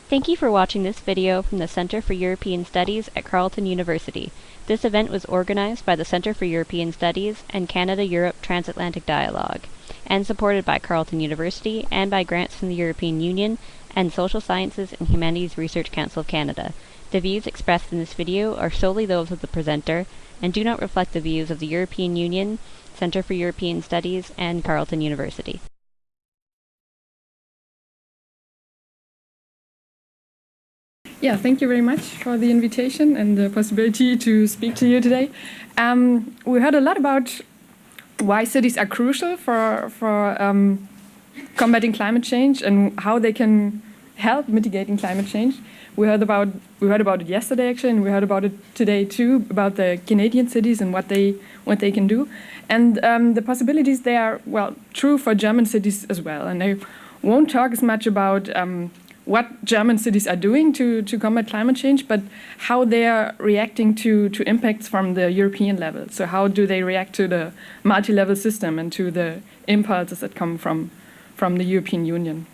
Thank you for watching this video from the Center for European Studies at Carleton University. This event was organized by the Center for European Studies and Canada-Europe Transatlantic Dialogue, and supported by Carleton University and by grants from the European Union and Social Sciences and Humanities Research Council of Canada. The views expressed in this video are solely those of the presenter and do not reflect the views of the European Union, Center for European Studies, and Carleton University. Yeah, thank you very much for the invitation and the possibility to speak to you today. We heard a lot about why cities are crucial for combating climate change and how they can help mitigating climate change. We heard about it yesterday actually, and we heard about it today too, about the Canadian cities and what they can do. And the possibilities they are, well, true for German cities as well. And I won't talk as much about what German cities are doing to combat climate change, but how they are reacting to impacts from the European level. So how do they react to the multi-level system and to the impulses that come from the European Union?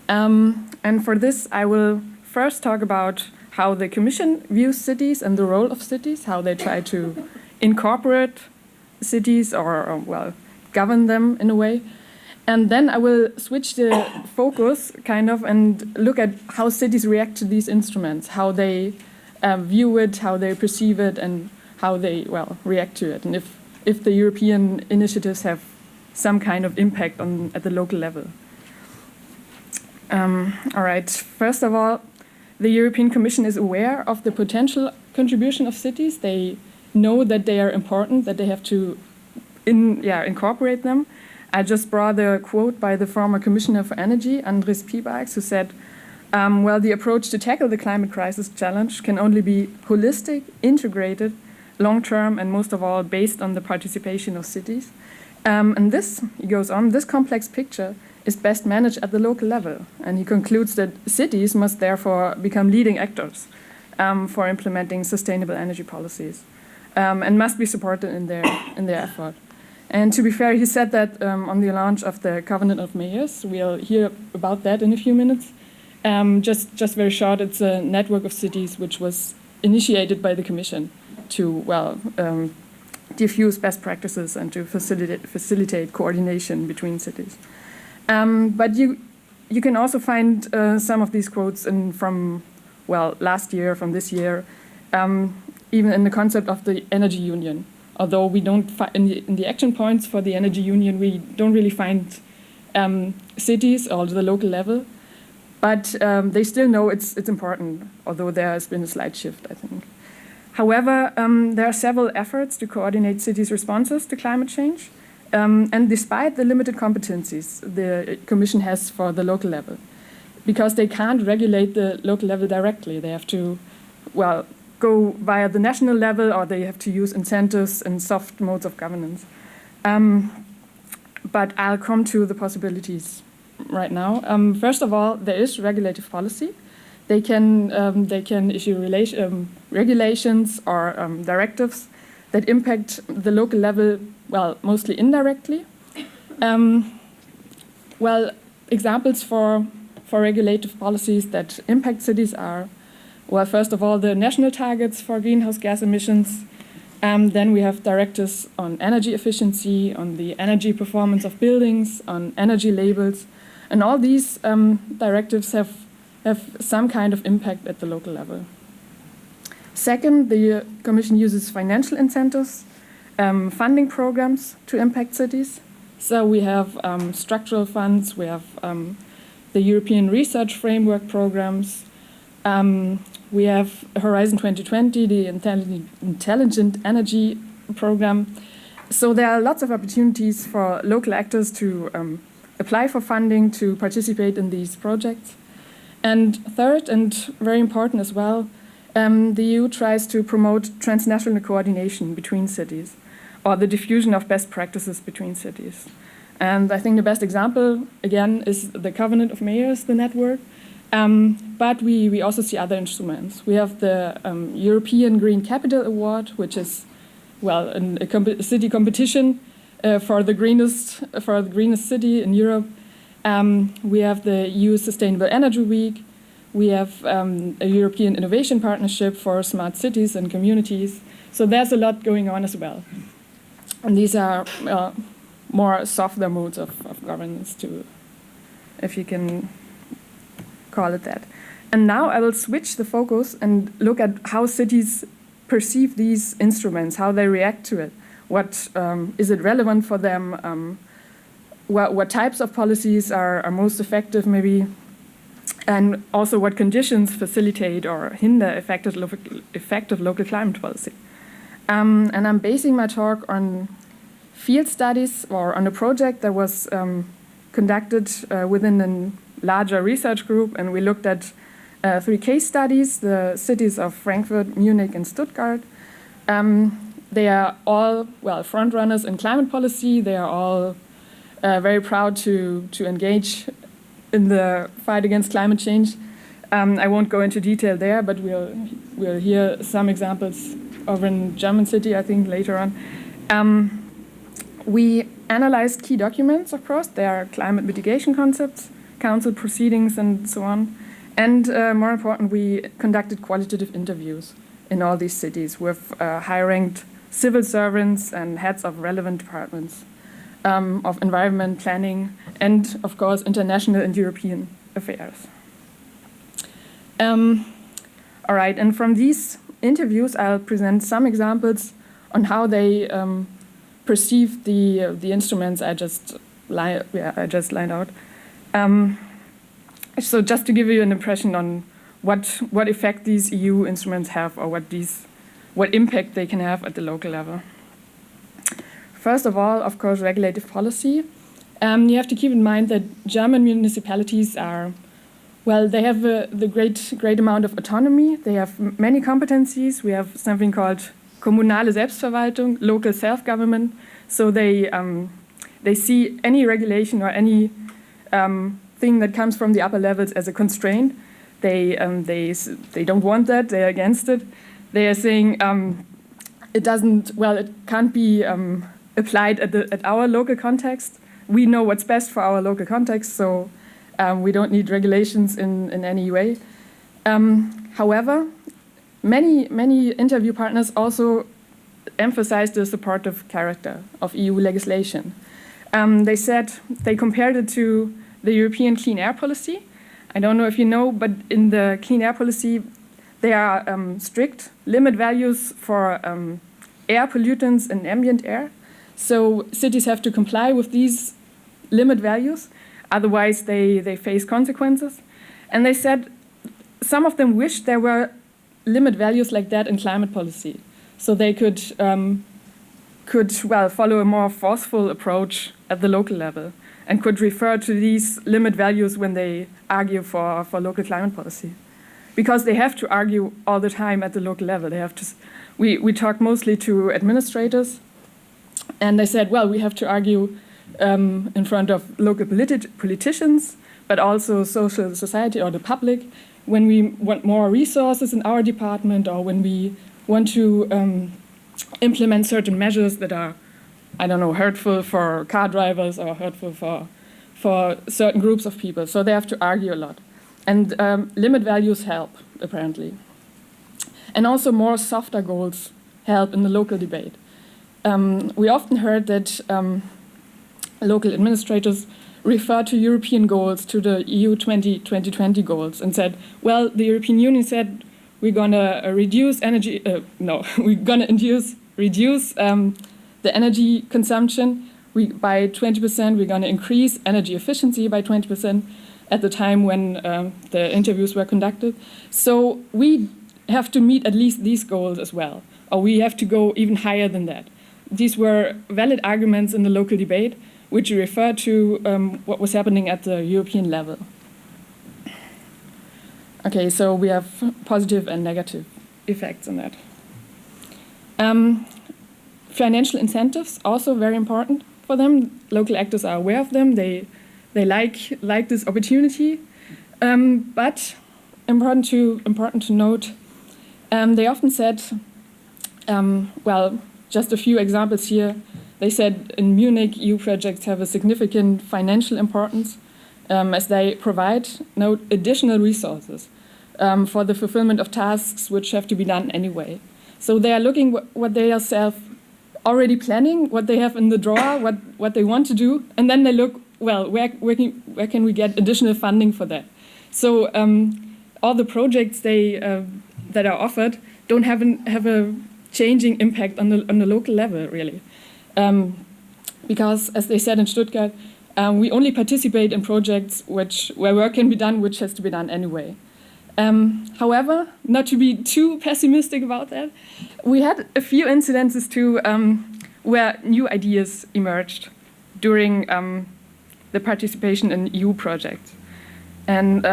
And for this, I will first talk about how the Commission views cities and the role of cities, how they try to incorporate cities or well, govern them in a way. And then I will switch the focus kind of and look at how cities react to these instruments, how they view it, how they perceive it, and how they, well, react to it, and if the European initiatives have some kind of impact at the local level. All right, first of all, the European Commission is aware of the potential contribution of cities. They know that they are important, that they have to incorporate them. I just brought a quote by the former Commissioner for Energy, Andris Piebalgs, who said, well, the approach to tackle the climate crisis challenge can only be holistic, integrated, long-term, and most of all, based on the participation of cities. And this, he goes on, this complex picture is best managed at the local level. And he concludes that cities must therefore become leading actors for implementing sustainable energy policies and must be supported in their effort. And to be fair, he said that on the launch of the Covenant of Mayors. We'll hear about that in a few minutes. Just very short, it's a network of cities which was initiated by the Commission to, well, diffuse best practices and to facilitate coordination between cities. But you can also find some of these quotes from, well, last year, from this year, even in the concept of the energy union. Although we don't in the action points for the energy union, we don't really find cities or the local level, but they still know it's important. Although there has been a slight shift, I think. However, there are several efforts to coordinate cities' responses to climate change, and despite the limited competencies the Commission has for the local level, because they can't regulate the local level directly, they have to, well, go via the national level, or they have to use incentives and soft modes of governance. But I'll come to the possibilities right now. First of all, there is regulative policy. They can issue regulations or directives that impact the local level, well, mostly indirectly. Well, examples for regulative policies that impact cities are, well, first of all, the national targets for greenhouse gas emissions. Then we have directives on energy efficiency, on the energy performance of buildings, on energy labels. And all these directives have some kind of impact at the local level. Second, the Commission uses financial incentives, funding programs to impact cities. So we have structural funds, we have the European Research Framework programs, we have Horizon 2020, the Intelligent Energy Program. So there are lots of opportunities for local actors to apply for funding, to participate in these projects. And third, and very important as well, the EU tries to promote transnational coordination between cities, or the diffusion of best practices between cities. And I think the best example, again, is the Covenant of Mayors, the network. But we also see other instruments. We have the European Green Capital Award, which is, well, a city competition for the greenest city in Europe. We have the EU Sustainable Energy Week. We have a European Innovation Partnership for smart cities and communities. So there's a lot going on as well. And these are more softer modes of governance, too, if you can call it that. And now I will switch the focus and look at how cities perceive these instruments, how they react to it. What is it relevant for them? What types of policies are most effective, maybe? And also what conditions facilitate or hinder effective local climate policy. And I'm basing my talk on field studies or on a project that was conducted within a larger research group, and we looked at 3 case studies, the cities of Frankfurt, Munich, and Stuttgart. They are all, well, front runners in climate policy. They are all very proud to engage in the fight against climate change. I won't go into detail there, but we'll hear some examples over in German city, I think, later on. We analyzed key documents, of course. There are climate mitigation concepts, council proceedings, and so on. And more important, we conducted qualitative interviews in all these cities with high-ranked civil servants and heads of relevant departments of environment planning and, of course, international and European affairs. All right, and from these interviews, I'll present some examples on how they perceive the instruments I just lined out. So just to give you an impression on what effect these EU instruments have, or what impact they can have at the local level. First of all, of course, regulative policy. You have to keep in mind that German municipalities are, well, they have the great amount of autonomy. They have many competencies. We have something called kommunale Selbstverwaltung, local self-government. So they see any regulation or any thing that comes from the upper levels as a constraint. They don't want that. They're against it. They are saying it can't be applied at our local context. We know what's best for our local context, so we don't need regulations in any way. However, many interview partners also emphasized the supportive character of EU legislation. They said they compared it to the European Clean Air Policy. I don't know if you know, but in the Clean Air Policy, there are strict limit values for air pollutants and ambient air. So cities have to comply with these limit values, otherwise they face consequences. And they said some of them wished there were limit values like that in climate policy, so they could follow a more forceful approach at the local level and could refer to these limit values when they argue for local climate policy. Because they have to argue all the time at the local level. They have to. We talked mostly to administrators, and they said, well, we have to argue in front of local politicians, but also social society or the public, when we want more resources in our department, or when we want to implement certain measures that are, I don't know, hurtful for car drivers or hurtful for certain groups of people. So they have to argue a lot. And limit values help, apparently. And also more softer goals help in the local debate. We often heard that local administrators refer to European goals, to the EU 2020 goals, and said, well, the European Union said we're going to reduce energy, we're going to reduce the energy consumption by 20%. We're going to increase energy efficiency by 20% at the time when the interviews were conducted. So we have to meet at least these goals as well, or we have to go even higher than that. These were valid arguments in the local debate, which refer to what was happening at the European level. Okay, so we have positive and negative effects on that. Financial incentives, also very important for them. Local actors are aware of them. They like this opportunity, but important to note, they often said, just a few examples here. They said in Munich, EU projects have a significant financial importance as they provide additional resources. for the fulfillment of tasks which have to be done anyway. So they are looking what they are already planning, what they have in the drawer, what they want to do, and then they look, well, where can we get additional funding for that? So all the projects that are offered don't have a changing impact on the local level, really. Because, as they said in Stuttgart, we only participate in projects where work can be done, which has to be done anyway. However, not to be too pessimistic about that, we had a few incidences too where new ideas emerged during the participation in EU projects. And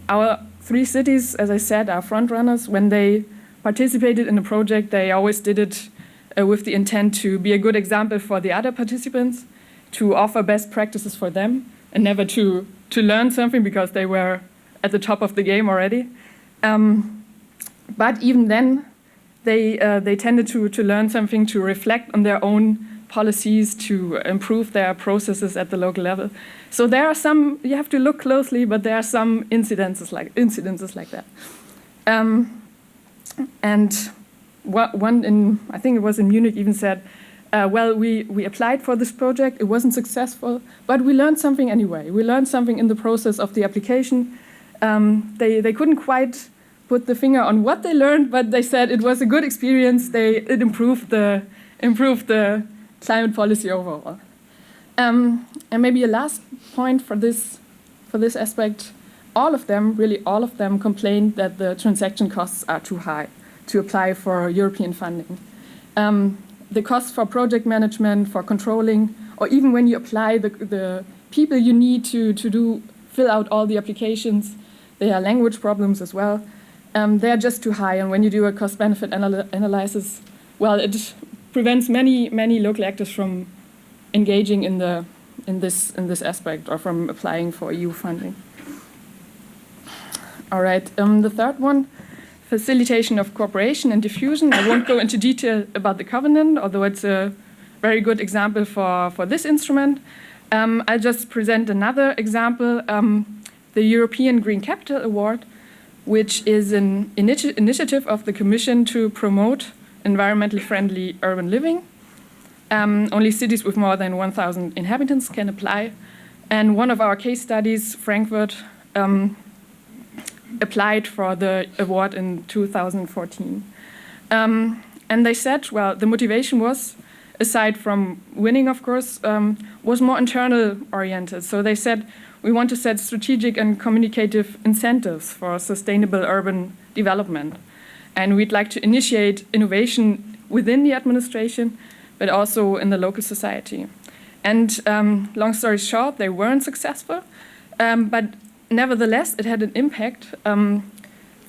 our 3 cities, as I said, are front runners. When they participated in a project, they always did it with the intent to be a good example for the other participants, to offer best practices for them, and never to learn something because they were at the top of the game already. But even then, they tended to learn something, to reflect on their own policies, to improve their processes at the local level. So there are some, you have to look closely, but there are some incidences like that. And one in, I think it was in Munich, even said, well, we applied for this project, it wasn't successful, but we learned something anyway. We learned something in the process of the application. They couldn't quite put the finger on what they learned, but they said it was a good experience. It improved the climate policy overall. And maybe a last point for this aspect, all of them complained that the transaction costs are too high to apply for European funding. The costs for project management, for controlling, or even when you apply the people you need to fill out all the applications, there are language problems as well. They are just too high, and when you do a cost-benefit analysis, well, it prevents many local actors from engaging in this aspect or from applying for EU funding. All right, the third one, facilitation of cooperation and diffusion. I won't go into detail about the covenant, although it's a very good example for this instrument. I'll just present another example, the European Green Capital Award, which is an initiative of the Commission to promote environmentally friendly urban living. Only cities with more than 1,000 inhabitants can apply. And one of our case studies, Frankfurt, applied for the award in 2014. And they said, well, the motivation was, aside from winning, of course, was more internal oriented. So they said, we want to set strategic and communicative incentives for sustainable urban development. And we'd like to initiate innovation within the administration, but also in the local society. And long story short, they weren't successful, but nevertheless, it had an impact. In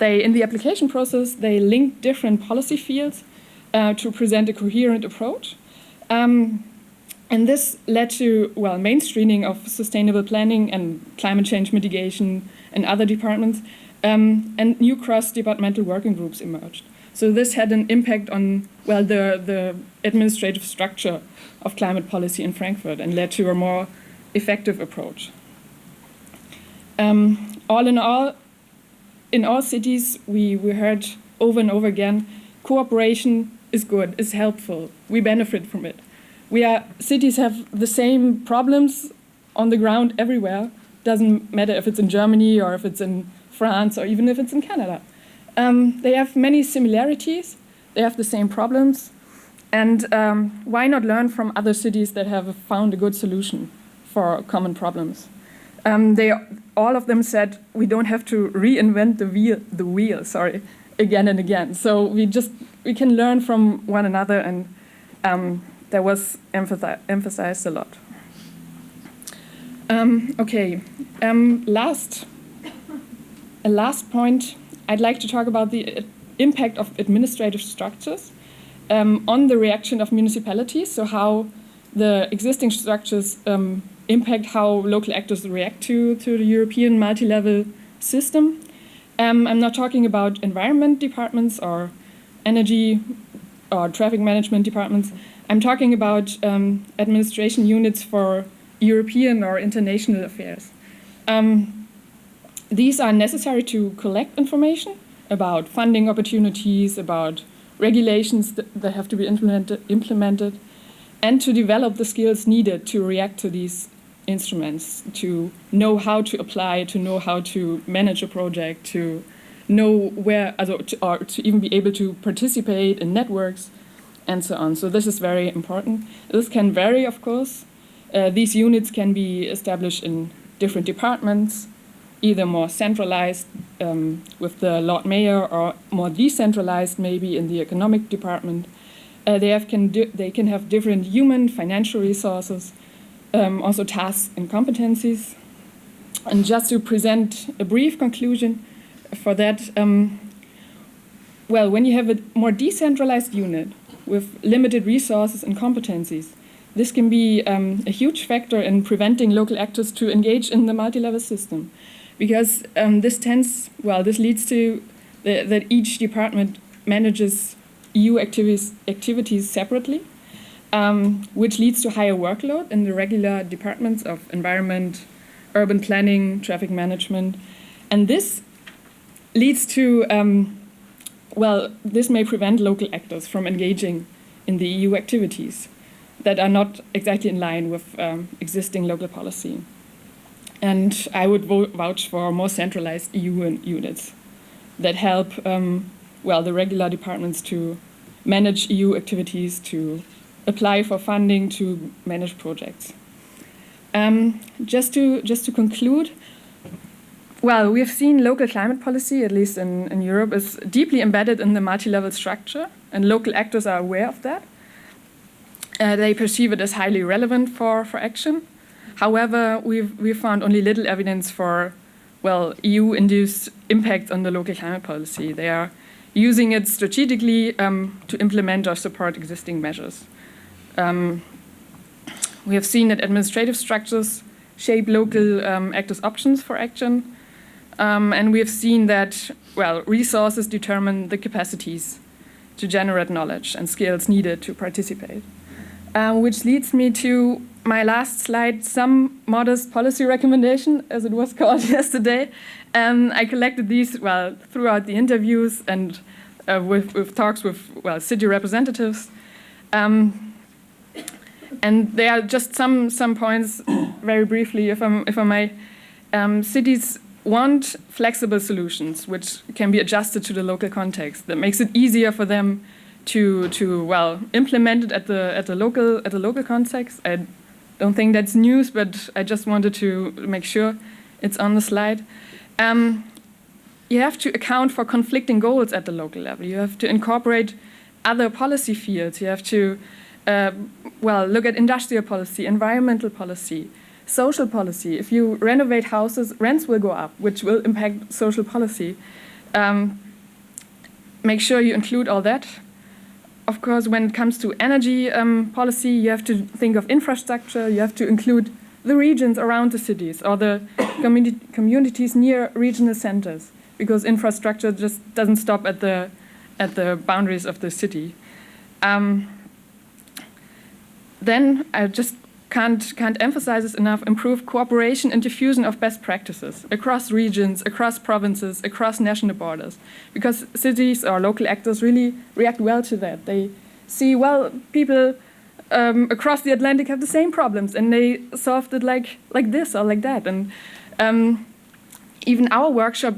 the application process, they linked different policy fields to present a coherent approach. And this led to, well, mainstreaming of sustainable planning and climate change mitigation and other departments, and new cross-departmental working groups emerged. So this had an impact on, well, the administrative structure of climate policy in Frankfurt and led to a more effective approach. All in all cities, we heard over and over again, cooperation is good, is helpful, we benefit from it. Cities have the same problems on the ground everywhere. Doesn't matter if it's in Germany or if it's in France or even if it's in Canada. They have many similarities. They have the same problems. And why not learn from other cities that have found a good solution for common problems? All of them said we don't have to reinvent the wheel, again and again. So we can learn from one another, and that was emphasized a lot. Last point, I'd like to talk about the impact of administrative structures on the reaction of municipalities, so how the existing structures impact how local actors react to the European multi-level system. I'm not talking about environment departments or energy or traffic management departments. I'm talking about administration units for European or international affairs. These are necessary to collect information about funding opportunities, about regulations that have to be implemented, and to develop the skills needed to react to these instruments, to know how to apply, to know how to manage a project, to know where, or to even be able to participate in networks, and so on. So this is very important. This can vary, of course. These units can be established in different departments, either more centralized with the Lord Mayor, or more decentralized, maybe in the economic department. They can have different human, financial resources, also tasks and competencies. And just to present a brief conclusion for that, well, when you have a more decentralized unit with limited resources and competencies, this can be a huge factor in preventing local actors to engage in the multi-level system, because this leads to that each department manages EU activities separately, which leads to higher workload in the regular departments of environment, urban planning, traffic management, and this leads to this may prevent local actors from engaging in the EU activities that are not exactly in line with existing local policy. And I would vouch for more centralized EU units that help the regular departments to manage EU activities, to apply for funding, to manage projects. Just to conclude, well, we have seen local climate policy, at least in Europe, is deeply embedded in the multi-level structure, and local actors are aware of that. They perceive it as highly relevant for action. However, we've found only little evidence for, EU-induced impact on the local climate policy. They are using it strategically to implement or support existing measures. We have seen that administrative structures shape local actors' options for action. And we have seen that, resources determine the capacities to generate knowledge and skills needed to participate. Which leads me to my last slide, some modest policy recommendation, as it was called yesterday. I collected these, throughout the interviews and with talks with, city representatives. And there are just some points, very briefly, if I may. Cities want flexible solutions, which can be adjusted to the local context. That makes it easier for them to implement it at the local context. I don't think that's news, but I just wanted to make sure it's on the slide. You have to account for conflicting goals at the local level. You have to incorporate other policy fields. You have to look at industrial policy, environmental policy, social policy. If you renovate houses, rents will go up, which will impact social policy. Make sure you include all that. Of course, when it comes to energy policy, you have to think of infrastructure. You have to include the regions around the cities or the communities near regional centers, because infrastructure just doesn't stop at the boundaries of the city. Then I just can't emphasize this enough: improve cooperation and diffusion of best practices across regions, across provinces, across national borders, because cities or local actors really react well to that. They see, people across the Atlantic have the same problems, and they solved it like this or like that. And even our workshop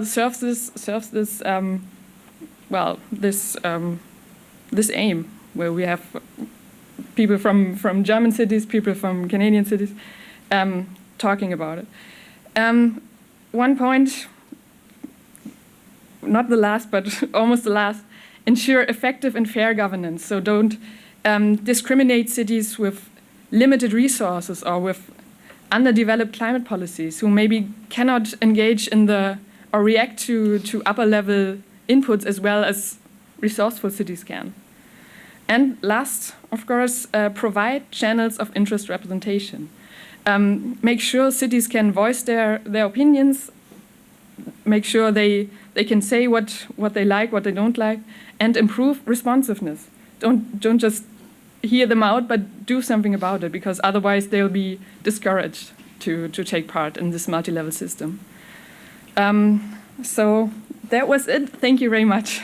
serves this aim, where we have people from German cities, people from Canadian cities, talking about it. One point, not the last, but almost the last: ensure effective and fair governance. So don't discriminate cities with limited resources or with underdeveloped climate policies, who maybe cannot engage in or react to upper level inputs as well as resourceful cities can. And last, of course, provide channels of interest representation. Make sure cities can voice their opinions, make sure they can say what they like, what they don't like, and improve responsiveness. Don't just hear them out, but do something about it, because otherwise they'll be discouraged to take part in this multi-level system. So that was it. Thank you very much.